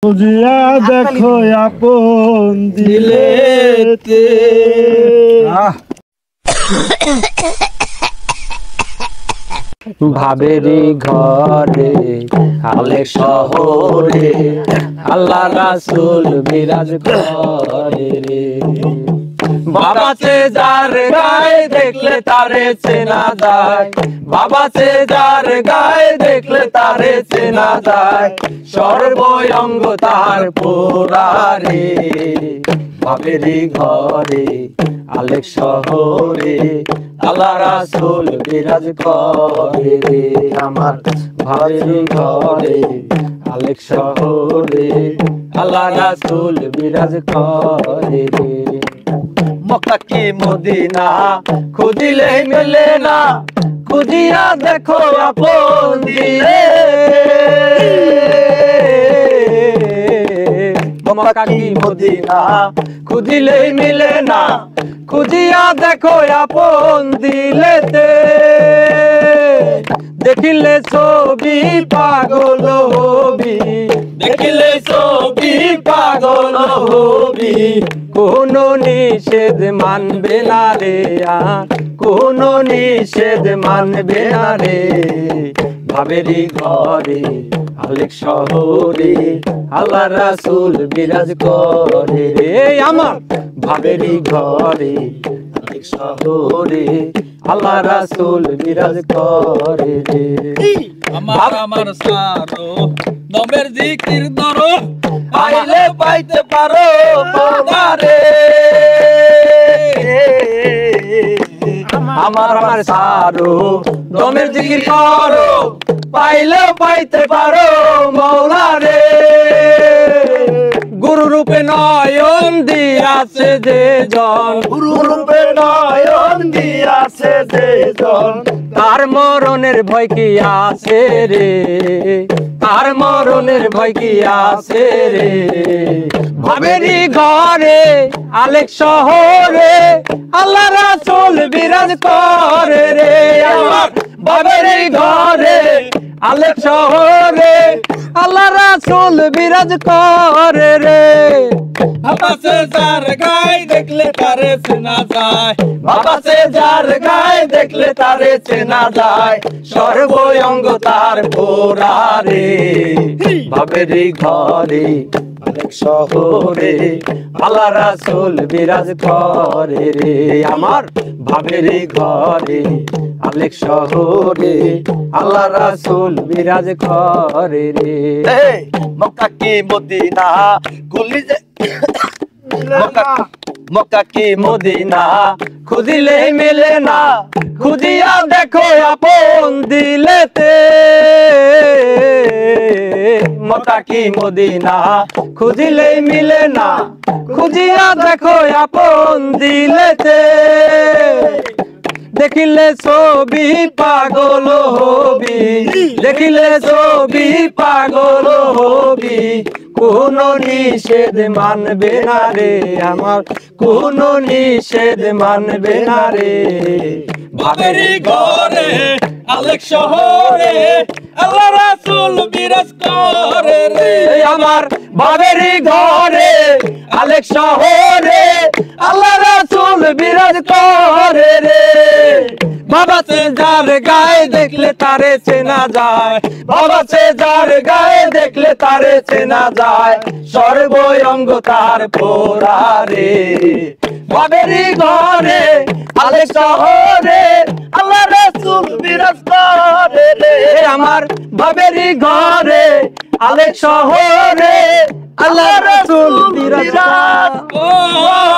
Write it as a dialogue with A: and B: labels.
A: বুঝিয়া দেখো আপন দিলেতে
B: ভাবেরি ঘরে আলে শহরে আল্লাহ রাসূল বিরাজ করে রে। বাবা সে যার গায়ে দেখলে তারে চেনা যায়, বাবা সে যার গায়ে দেখলে তারে চেনা যায়, সর্বঙ্গ তার পোড়ারে। ভাবেরি ঘরে আলেক শহরে আল্লাহ রাসূল বিরাজ করে রে। আমার ভাবেরি ঘরে আলেক শহরে আল্লাহ রাসূল বিরাজ করে রে। মক্কা কি মদিনা খুঁজিলে মেলে না, খুঁজিয়া দেখো আপন দিলে। মক্কা কি মদিনা খুঁজিলে মিলে না, খুঁজিয়া দেখো আপন দিলেতে। দেখিলে ছবি পাগল হবি, দেখিলে ছবি পাগল হবি, কোন নিষেধ মানবে না রে, কোন নিষেধ মানবে না রে। ভাবেরি ঘরে আলেক শহরে আল্লাহ রাসূল বিরাজ করে রে। আমার ভাবেরি ঘরে আলেক শহরে আল্লাহ রাসূল বিরাজ করে রে।
C: আমার আমার সারো দমের জিকির ধরো,
B: আইলে পাইতে পারো রে। আমার আমার সারো দমের জিকির করো, পাইলে পাইতে পারো মৌলা রে। গুরু রূপে নয়ন দিয়াছে যে জন,
A: গুরু রূপে নয়ন দিয়াছে যে জন,
B: তার মরণের ভয় কি আছে রে, তার মরণের ভয় কি আছে রে। ভাবেরি ঘরে আলেক শহরে আল্লাহ রাসূল বিরাজ করে রে। আমার ভাবেরি ঘরে আলেক শহরে আল্লাহ রাসূল বিরাজ করে রে।
C: বাবা সে যার গায়ে দেখলে তারে চেনা যায়,
B: বাবা সে যার গায়ে দেখলে তারে চেনা যায়, সর্বঙ্গ তার পোড়ারে। ভাবেরি ঘরে আলেক শহরে আল্লাহ রাসূল বিরাজ করে রে। আমার ভাবেরি ঘরে আলেক শহরে আল্লাহ রাসূল বিরাজ করে রে। মক্কা কি মদিনা গুলি যে মক্কা কি মদিনা খুঁজিলে মেলে না, খুঁজিয়া দেখো আপন দিলেতে। মক্কা কি মদিনা খুঁজিলে মিলে না, খুঁজিয়া দেখো আপন দিলেতে। দেখিলে ছবি পাগল হবি, দেখিলে ছবি পাগল হবি, কোন নিষেধ মানবে না রে। আমার কোন নিষেধ মানবে না রে।
C: ভাবেরি ঘরে আলেক শহরে আল্লাহ রাসূল বিরাজ করে রে।
B: আমার ভাবেরি ঘরে আলেক শহরে আল্লাহ রাসূল বিরাজ করে রে। বাবা সে যার গায়ে দেখলে তারে চেনা যায়, বাবা সে যার গায়ে দেখলে তারে চেনা যায়, সর্বঙ্গ তার পোড়ারে। ভাবেরি ঘরে আলেক শহরে আল্লাহ রাসূল বিরাজ করে রে। আমার ভাবেরি ঘরে আলেক শহরে আল্লাহ রাসূল বিরাজ করে।